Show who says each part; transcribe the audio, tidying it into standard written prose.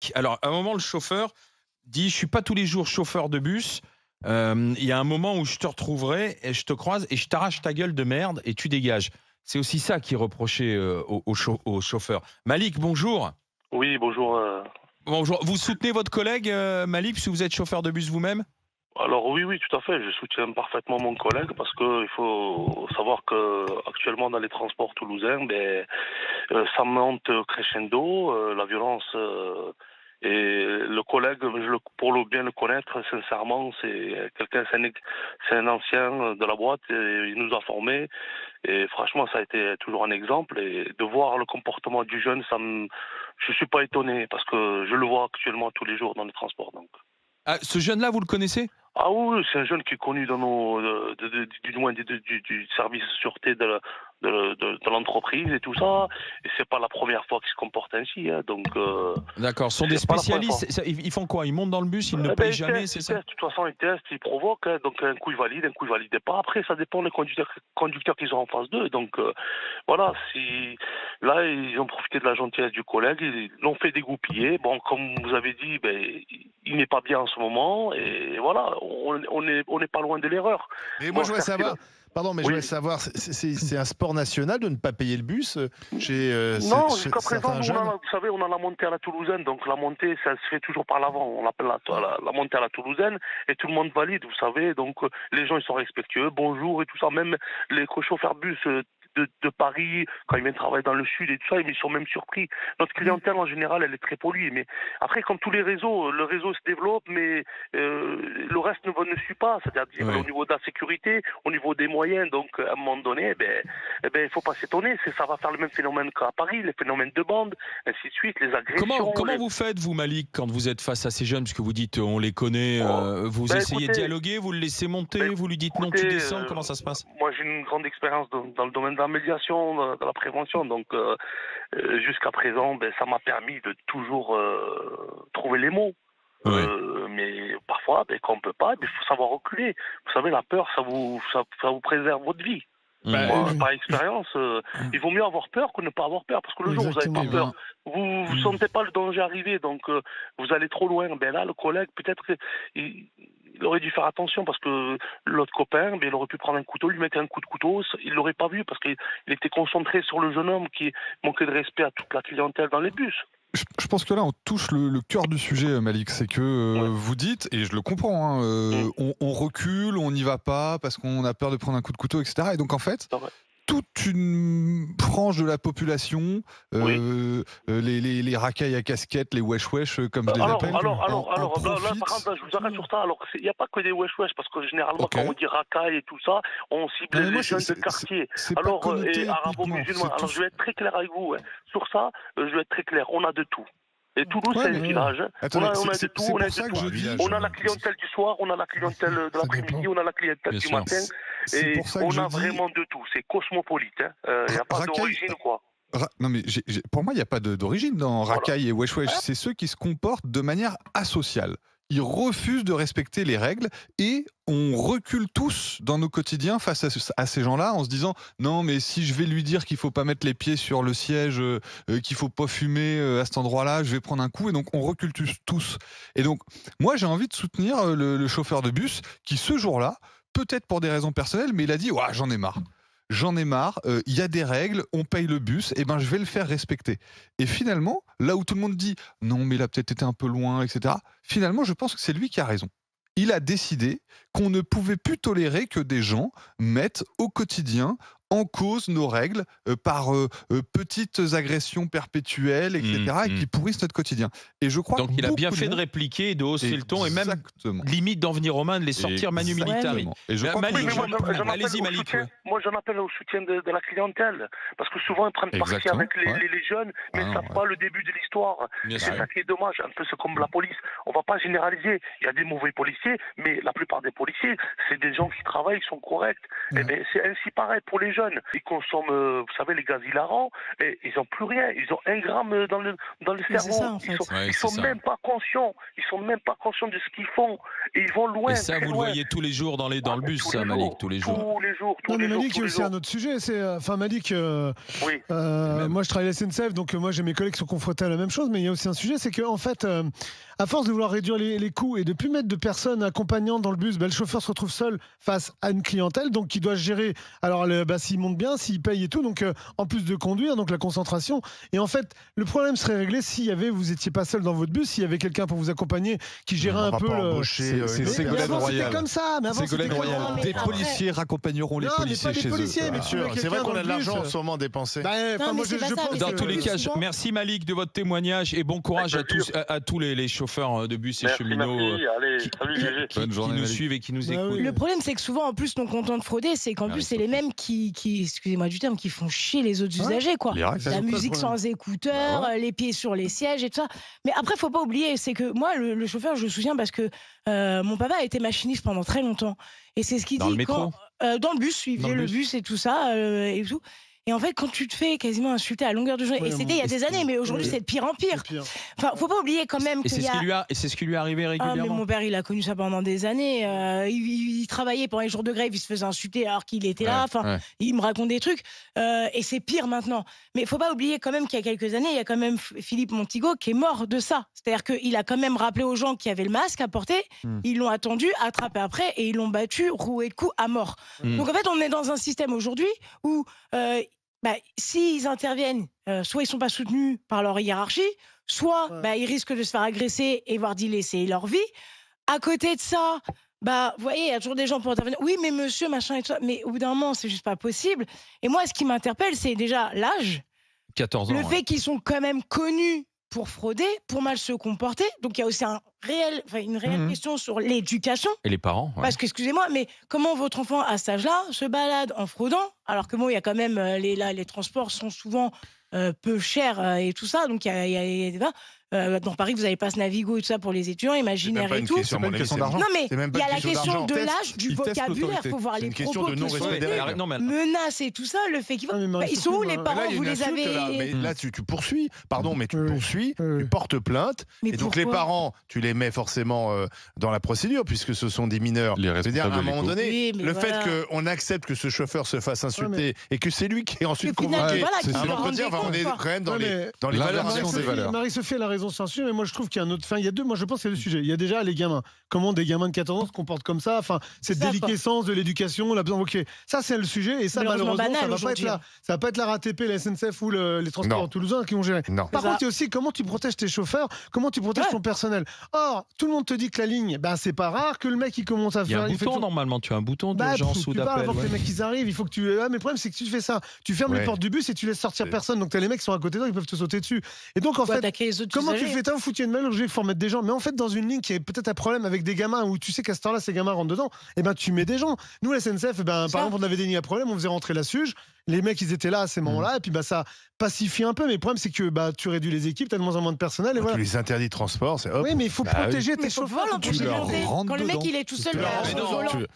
Speaker 1: Malik. Alors, à un moment, le chauffeur dit: « Je suis pas tous les jours chauffeur de bus. Il y a un moment où je te retrouverai et je te croise et je t'arrache ta gueule de merde et tu dégages. » C'est aussi ça qui est reproché au chauffeur. Malik, bonjour.
Speaker 2: Oui, bonjour.
Speaker 1: Bonjour. Vous soutenez votre collègue, Malik, puisque vous êtes chauffeur de bus vous-même?
Speaker 2: Alors oui, oui, tout à fait. Je soutiens parfaitement mon collègue parce que il faut savoir que actuellement dans les transports toulousains, ça monte crescendo, la violence. Et le collègue, pour le bien le connaître, sincèrement, c'est quelqu'un, c'est un ancien de la boîte et il nous a formés. Et franchement, ça a été toujours un exemple. Et de voir le comportement du jeune, je suis pas étonné parce que je le vois actuellement tous les jours dans les transports. Donc.
Speaker 1: Ah, ce jeune-là, vous le connaissez?
Speaker 2: Ah oui, c'est un jeune qui est connu dans nos, du moins du service de sûreté de l'entreprise et tout ça. Et c'est pas la première fois qu'il se comporte ainsi. Hein, donc,
Speaker 1: D'accord. Ce sont des
Speaker 2: c'est pas la première fois.
Speaker 1: spécialistes. Ils font quoi? Ils montent dans le bus, ils ne payent
Speaker 2: Ils
Speaker 1: jamais,
Speaker 2: testent,
Speaker 1: c'est
Speaker 2: ils
Speaker 1: ça?
Speaker 2: testent. De toute façon, ils testent, ils provoquent. Hein, donc, un coup, ils valident, un coup, ils valident pas. Après, ça dépend des conducteurs qu'ils ont en face d'eux. Donc, voilà. Là, ils ont profité de la gentillesse du collègue. Ils l'ont fait dégoupiller. Bon, comme vous avez dit, il n'est pas bien en ce moment. Et voilà, on n'est pas loin de l'erreur.
Speaker 3: Et moi,
Speaker 2: Bon,
Speaker 3: je voudrais
Speaker 2: certes,
Speaker 3: savoir, pardon, mais je voudrais
Speaker 2: oui.
Speaker 3: savoir, c'est un sport national de ne pas payer le bus chez,
Speaker 2: Non,
Speaker 3: chez
Speaker 2: jusqu'à présent,
Speaker 3: certains jeunes?
Speaker 2: vous savez, on a la montée à la toulousaine, donc la montée, ça se fait toujours par l'avant. On l'appelle la montée à la toulousaine, et tout le monde valide, vous savez. Donc les gens, ils sont respectueux, bonjour et tout ça. Même les chauffeurs bus de Paris, quand ils viennent travailler dans le sud et tout ça, ils sont même surpris. Notre clientèle, en général, elle est très polie. Mais après, comme tous les réseaux, le réseau se développe, mais le reste ne suit pas. C'est-à-dire
Speaker 1: Ouais.
Speaker 2: au niveau de la sécurité, au niveau des moyens. Donc à un moment donné, il faut pas s'étonner. Ça va faire le même phénomène qu'à Paris, les phénomènes de bande, ainsi de suite, les agressions.
Speaker 1: Comment vous faites, vous, Malik, quand vous êtes face à ces jeunes, puisque vous dites on les connaît,
Speaker 2: Oh,
Speaker 1: vous essayez de
Speaker 2: écoutez,
Speaker 1: dialoguer, vous le laissez monter, vous lui dites non, tu
Speaker 2: écoutez,
Speaker 1: descends, comment ça se passe?
Speaker 2: moi j'ai une grande expérience dans le domaine de la médiation, de la prévention, donc jusqu'à présent, ça m'a permis de toujours trouver les mots.
Speaker 1: Ouais.
Speaker 2: Mais parfois, quand on peut pas, il faut savoir reculer. Vous savez, la peur, ça vous préserve votre vie.
Speaker 3: Bah,
Speaker 2: Moi, par expérience, il vaut mieux avoir peur que ne pas avoir peur. Parce que le jour où vous n'avez pas
Speaker 3: Eh
Speaker 2: peur,
Speaker 3: ben,
Speaker 2: vous ne sentez pas le danger arriver, donc vous allez trop loin. Là, le collègue, peut-être il aurait dû faire attention parce que l'autre copain, il aurait pu prendre un couteau, lui mettre un coup de couteau, il l'aurait pas vu parce qu'il était concentré sur le jeune homme qui manquait de respect à toute la clientèle dans les bus.
Speaker 4: Je pense que là, on touche le cœur du sujet, Malik. C'est que
Speaker 2: Ouais.
Speaker 4: vous dites, et je le comprends, hein,
Speaker 2: Mm.
Speaker 4: on recule, on n'y va pas parce qu'on a peur de prendre un coup de couteau, etc. Et donc, en fait,
Speaker 2: C'est vrai.
Speaker 4: toute une frange de la population,
Speaker 2: Oui.
Speaker 4: les racailles à casquette, les wesh-wesh, comme je les
Speaker 2: Alors,
Speaker 4: appelle, en
Speaker 2: là, par
Speaker 4: profitent.
Speaker 2: contre, je vous arrête sur ça. Alors, il n'y a pas que des wesh-wesh, parce que généralement,
Speaker 4: Ok.
Speaker 2: quand on dit racaille et tout ça, on cible
Speaker 4: Non, mais
Speaker 2: les
Speaker 4: moi,
Speaker 2: jeunes de quartier.
Speaker 4: c'est pas
Speaker 2: Alors,
Speaker 4: connoté
Speaker 2: et
Speaker 4: ethniquement.
Speaker 2: arabo-musulmans.
Speaker 4: C'est
Speaker 2: Alors,
Speaker 4: tout.
Speaker 2: je vais être très clair avec vous. Hein. Sur ça, je vais être très clair. On a de tout. Et Toulouse,
Speaker 4: Ouais,
Speaker 2: c'est un
Speaker 4: mais
Speaker 2: village. Hein.
Speaker 4: attendez,
Speaker 2: On a de tout,
Speaker 4: c'est
Speaker 2: on a
Speaker 4: pour
Speaker 2: de
Speaker 4: ça que
Speaker 2: tout.
Speaker 4: je dis.
Speaker 2: On a la clientèle du soir, on a la clientèle de l'après-midi, on a la clientèle
Speaker 1: Bien
Speaker 2: du
Speaker 1: sûr.
Speaker 2: matin.
Speaker 4: C'est
Speaker 2: Et
Speaker 4: pour ça que
Speaker 2: on
Speaker 4: je
Speaker 2: a
Speaker 4: dis.
Speaker 2: vraiment de tout. C'est cosmopolite. Il n'y a pas
Speaker 4: Racaille,
Speaker 2: d'origine, quoi.
Speaker 4: Non mais pour moi, il n'y a pas d'origine dans
Speaker 2: Voilà.
Speaker 4: racaille et wesh wesh. C'est ceux qui se comportent de manière asociale. Ils refusent de respecter les règles et on recule tous dans nos quotidiens face à ces gens-là en se disant non mais si je vais lui dire qu'il faut pas mettre les pieds sur le siège, qu'il faut pas fumer à cet endroit-là, je vais prendre un coup et donc on recule tous. Et donc moi j'ai envie de soutenir le chauffeur de bus qui ce jour-là, peut-être pour des raisons personnelles, mais il a dit ouais, j'en ai marre. J'en ai marre, il y a des règles, on paye le bus, et ben je vais le faire respecter. Et finalement, là où tout le monde dit non, mais il a peut-être été un peu loin, etc., finalement, je pense que c'est lui qui a raison. Il a décidé qu'on ne pouvait plus tolérer que des gens mettent au quotidien en cause nos règles par petites agressions perpétuelles, etc., et qui pourrissent notre quotidien. Et je crois que
Speaker 1: Donc il a bien
Speaker 4: beaucoup de
Speaker 1: fait de
Speaker 4: monde.
Speaker 1: répliquer, de hausser le ton et même
Speaker 4: Exactement.
Speaker 1: limite d'en venir aux mains, de les sortir manu militari.
Speaker 4: Exactement. Et je crois que
Speaker 2: Oui,
Speaker 1: Malik,
Speaker 2: mais
Speaker 1: allez-y Malik. Ouais.
Speaker 2: moi j'en appelle au soutien de la clientèle. Parce que souvent ils prennent parti
Speaker 4: Exactement,
Speaker 2: avec
Speaker 4: ouais.
Speaker 2: les jeunes, mais
Speaker 4: Ah
Speaker 2: ils ne
Speaker 4: non,
Speaker 2: savent pas le début de l'histoire.
Speaker 1: Bien
Speaker 2: C'est
Speaker 1: sûr.
Speaker 2: ça qui est dommage. Un peu c'est comme la police. On ne va pas généraliser. Il y a des mauvais policiers, mais la plupart des policiers, c'est des gens qui travaillent, qui sont corrects. Et bien c'est ainsi pareil pour les jeunes, ils consomment, vous savez, les gaz hilarants, et ils n'ont plus rien. Ils ont 1 gramme dans le
Speaker 5: Mais
Speaker 2: cerveau.
Speaker 5: c'est ça, en fait.
Speaker 2: Ils sont même pas conscients. Ils sont même pas conscients de ce qu'ils font. Et ils vont loin.
Speaker 1: Et ça,
Speaker 2: très
Speaker 1: vous le
Speaker 2: loin.
Speaker 1: voyez tous les jours dans le
Speaker 2: Ah,
Speaker 1: bus,
Speaker 2: tous
Speaker 1: ça,
Speaker 2: les
Speaker 1: Malik,
Speaker 2: jours,
Speaker 1: tous les jours.
Speaker 2: Tous les jours, tous
Speaker 6: Non, mais
Speaker 2: les jours,
Speaker 6: Malik, il y
Speaker 2: tous
Speaker 6: a
Speaker 2: les
Speaker 6: aussi
Speaker 2: jours.
Speaker 6: un autre sujet. Enfin, Malik,
Speaker 2: Oui.
Speaker 6: moi, je travaille à la SNCF, donc moi, j'ai mes collègues qui sont confrontés à la même chose. Mais il y a aussi un sujet, c'est qu'en fait, à force de vouloir réduire les coûts et de plus mettre de personnes accompagnantes dans le bus, le chauffeur se retrouve seul face à une clientèle, donc il doit gérer. Alors, s'il monte bien, s'il paye et tout, donc en plus de conduire, donc la concentration. Et en fait, le problème serait réglé vous étiez pas seul dans votre bus, s'il y avait quelqu'un pour vous accompagner qui gérait un peu le.
Speaker 4: C'est Ségolène
Speaker 6: avant, c'était
Speaker 4: Royal.
Speaker 6: comme ça. Mais avant,
Speaker 4: Ségolène
Speaker 6: c'était comme
Speaker 4: Royal.
Speaker 6: ça.
Speaker 5: mais
Speaker 4: Des
Speaker 5: après-
Speaker 4: policiers raccompagneront les
Speaker 6: Non, mais
Speaker 4: policiers
Speaker 6: pas des
Speaker 4: chez
Speaker 6: policiers,
Speaker 4: eux.
Speaker 6: mais
Speaker 3: Bien sûr, c'est vrai qu'on a de l'argent en ce moment dépensé.
Speaker 6: Bah, enfin,
Speaker 5: Non,
Speaker 6: moi,
Speaker 5: mais c'est pas ça,
Speaker 6: pense
Speaker 5: mais
Speaker 1: Dans
Speaker 5: c'est
Speaker 1: tous
Speaker 5: que
Speaker 1: les cas,
Speaker 5: souvent-
Speaker 1: merci Malik de votre témoignage et bon courage à tous les chauffeurs de bus et
Speaker 2: Merci,
Speaker 1: cheminots
Speaker 2: merci. Allez, salut, GG.
Speaker 1: qui
Speaker 4: Bonne journée,
Speaker 1: nous
Speaker 4: Malik.
Speaker 1: suivent et qui nous
Speaker 6: Bah
Speaker 1: écoutent.
Speaker 6: oui.
Speaker 5: Le problème, c'est que souvent, en plus, non contents de frauder, c'est qu'en
Speaker 1: Ah,
Speaker 5: plus,
Speaker 1: oui,
Speaker 5: c'est les mêmes qui, excusez-moi du terme, qui font chier les autres usagers, quoi.
Speaker 4: Les règles, ça,
Speaker 5: La
Speaker 6: c'est pas le
Speaker 5: musique
Speaker 6: problème.
Speaker 5: sans écouteurs, les pieds sur les sièges et tout ça. Mais après, faut pas oublier, c'est que moi, le chauffeur, je me souviens parce que mon papa a été machiniste pendant très longtemps. Et c'est ce qu'il
Speaker 1: Dans
Speaker 5: dit
Speaker 1: le métro
Speaker 5: dans le bus, il
Speaker 1: Dans
Speaker 5: faisait
Speaker 1: le
Speaker 5: le
Speaker 1: bus.
Speaker 5: bus et tout ça. Et tout. Et en fait, quand tu te fais quasiment insulter à longueur de journée,
Speaker 6: Ouais,
Speaker 5: et c'était il y a
Speaker 6: mais
Speaker 5: des années, mais aujourd'hui,
Speaker 6: ouais.
Speaker 5: c'est de pire en pire.
Speaker 6: C'est pire.
Speaker 5: Enfin, faut pas oublier quand même
Speaker 1: Et
Speaker 5: qu'il
Speaker 1: c'est
Speaker 5: y a.
Speaker 1: ce qui lui est arrivé
Speaker 5: Ah, mais
Speaker 1: régulièrement.
Speaker 5: mon père, il a connu ça pendant des années. Il travaillait pendant les jours de grève, il se faisait insulter alors qu'il était là. Enfin,
Speaker 1: Ouais.
Speaker 5: il me raconte des trucs. Et c'est pire maintenant. Mais il faut pas oublier quand même qu'il y a quelques années, il y a quand même Philippe Montigo qui est mort de ça. C'est-à-dire qu'il a quand même rappelé aux gens qui avaient le masque à porter. Ils l'ont attendu, attrapé après et ils l'ont battu, roué de coups à mort. Donc en fait, on est dans un système aujourd'hui où s'ils interviennent, soit ils sont pas soutenus par leur hiérarchie, soit ils risquent de se faire agresser et voire d'y laisser leur vie. À côté de ça, vous voyez, il y a toujours des gens pour intervenir. Oui, mais monsieur, machin et tout ça. Mais au bout d'un moment, c'est juste pas possible. Et moi, ce qui m'interpelle, c'est déjà l'âge,
Speaker 1: 14 ans.
Speaker 5: le
Speaker 1: ouais.
Speaker 5: fait qu'ils sont quand même connus pour frauder, pour mal se comporter. Donc il y a aussi une réelle question sur l'éducation.
Speaker 1: Et les parents. ouais.
Speaker 5: Parce que, excusez-moi, mais comment votre enfant, à cet âge-là, se balade en fraudant, alors que il y a quand même, les transports sont souvent peu chers et tout ça, donc il y a des débats. Dans Paris, vous n'avez pas ce Navigo et tout ça pour les étudiants, imaginaires et tout.
Speaker 3: C'est pas une question
Speaker 4: d'argent.
Speaker 5: Non, mais
Speaker 3: C'est même
Speaker 5: il y
Speaker 3: pas
Speaker 5: a
Speaker 3: une
Speaker 5: la
Speaker 3: question
Speaker 5: question de
Speaker 3: d'argent.
Speaker 5: l'âge, du
Speaker 4: Ils testent
Speaker 5: vocabulaire.
Speaker 4: l'autorité.
Speaker 5: Il faut voir
Speaker 3: C'est
Speaker 5: les
Speaker 3: une question
Speaker 5: propos
Speaker 3: de
Speaker 5: qui sont
Speaker 3: non-respect des
Speaker 5: tenus,
Speaker 3: règles.
Speaker 1: Non, mais
Speaker 5: menaces et tout ça, le fait qu'ils
Speaker 6: Ah, mais
Speaker 5: ils sont où les
Speaker 6: Marie-Sophie,
Speaker 5: parents?
Speaker 3: Là, il y a
Speaker 5: Vous
Speaker 3: une
Speaker 5: les
Speaker 3: insulte,
Speaker 5: avez.
Speaker 3: là. Mais là, tu poursuis, pardon, mais tu
Speaker 6: Oui.
Speaker 3: poursuis,
Speaker 6: Oui.
Speaker 3: tu portes plainte.
Speaker 5: Mais
Speaker 3: Et donc les
Speaker 5: pourquoi
Speaker 3: parents, tu les mets forcément dans la procédure puisque ce sont des mineurs.
Speaker 4: Les
Speaker 3: Je veux dire, à un
Speaker 4: responsables
Speaker 3: moment donné,
Speaker 5: Oui, mais
Speaker 3: le
Speaker 5: voilà.
Speaker 3: fait qu'on accepte que ce chauffeur se fasse insulter et que c'est lui qui est ensuite
Speaker 5: Au final,
Speaker 3: convoqué
Speaker 5: voilà,
Speaker 4: c'est
Speaker 5: qui
Speaker 3: à
Speaker 5: se
Speaker 3: un
Speaker 5: rendent
Speaker 3: entretien, enfin, on est
Speaker 5: compte,
Speaker 3: quand même dans
Speaker 6: Ouais,
Speaker 3: les
Speaker 6: mais
Speaker 3: valeurs
Speaker 4: l'inversion des
Speaker 3: inversées.
Speaker 4: valeurs.
Speaker 6: Marie-Sophie a la raison sur un sujet, mais moi je trouve qu'il y a un autre. Enfin, il y a deux. Moi je pense qu'il y a deux sujets. Il y a déjà les gamins. Comment des gamins de 14 ans se comportent comme ça. Enfin, cette
Speaker 5: Ça, quoi.
Speaker 6: déliquescence de l'éducation, la besoin. Ok, ça c'est le sujet et ça
Speaker 5: Malheureusement
Speaker 6: malheureusement ça
Speaker 5: banal
Speaker 6: va pas être
Speaker 5: aujourd'hui,
Speaker 6: là.
Speaker 5: hein.
Speaker 6: Ça va pas être la RATP, la SNCF ou les transports
Speaker 3: Non.
Speaker 6: toulousains qui vont gérer.
Speaker 3: Non.
Speaker 6: Par
Speaker 5: C'est ça.
Speaker 6: contre, il y a aussi comment tu protèges tes chauffeurs, comment tu protèges
Speaker 5: Ouais.
Speaker 6: ton personnel. Or, tout le monde te dit que la ligne, c'est pas rare que le mec il commence à
Speaker 1: il y a
Speaker 6: faire.
Speaker 1: un
Speaker 6: il fait
Speaker 1: bouton
Speaker 6: tout-
Speaker 1: normalement. Tu as un bouton
Speaker 6: Bah,
Speaker 1: d'urgence
Speaker 6: tu
Speaker 1: ou
Speaker 6: parles
Speaker 1: d'appel.
Speaker 6: avant que
Speaker 1: ouais.
Speaker 6: les mecs ils arrivent, il faut que tu. Mais le problème c'est que tu fais ça, tu fermes les
Speaker 3: Ouais.
Speaker 6: portes du bus et tu laisses sortir
Speaker 3: C'est-
Speaker 6: personne. Donc t'as les mecs qui sont à côté de toi, ils peuvent te sauter dessus. Et donc en
Speaker 5: Faut
Speaker 6: fait,
Speaker 5: attaquer les autres
Speaker 6: comment tu
Speaker 5: usagers.
Speaker 6: fais t'as un foutu de mal, il faut remettre des gens. Mais en fait, dans une ligne qui est peut-être un problème avec des gamins où tu sais qu'à ce temps-là, ces gamins rentrent dedans, tu mets des gens. Nous, la SNCF, par exemple, on avait des lignes à problème, on faisait rentrer la SUGE. Les mecs, ils étaient là à ces moments-là, et puis ça pacifie un peu. Mais le problème, c'est que tu réduis les équipes, t'as de moins en moins de personnel, et
Speaker 3: Tu
Speaker 6: voilà.
Speaker 3: les interdis de transport, c'est hop.
Speaker 6: Oui, mais il faut
Speaker 3: Bah oui.
Speaker 6: protéger
Speaker 5: Mais
Speaker 6: tes
Speaker 5: faut
Speaker 6: chauffeurs.
Speaker 5: pouvoir
Speaker 6: faut
Speaker 5: l'empêcher de
Speaker 6: protéger-
Speaker 4: leur
Speaker 5: monter.
Speaker 4: rentres
Speaker 5: Quand le mec
Speaker 4: dedans.
Speaker 5: il est tout seul
Speaker 3: Tu leur
Speaker 5: derrière
Speaker 3: rentres
Speaker 5: son
Speaker 3: dedans.
Speaker 5: volant.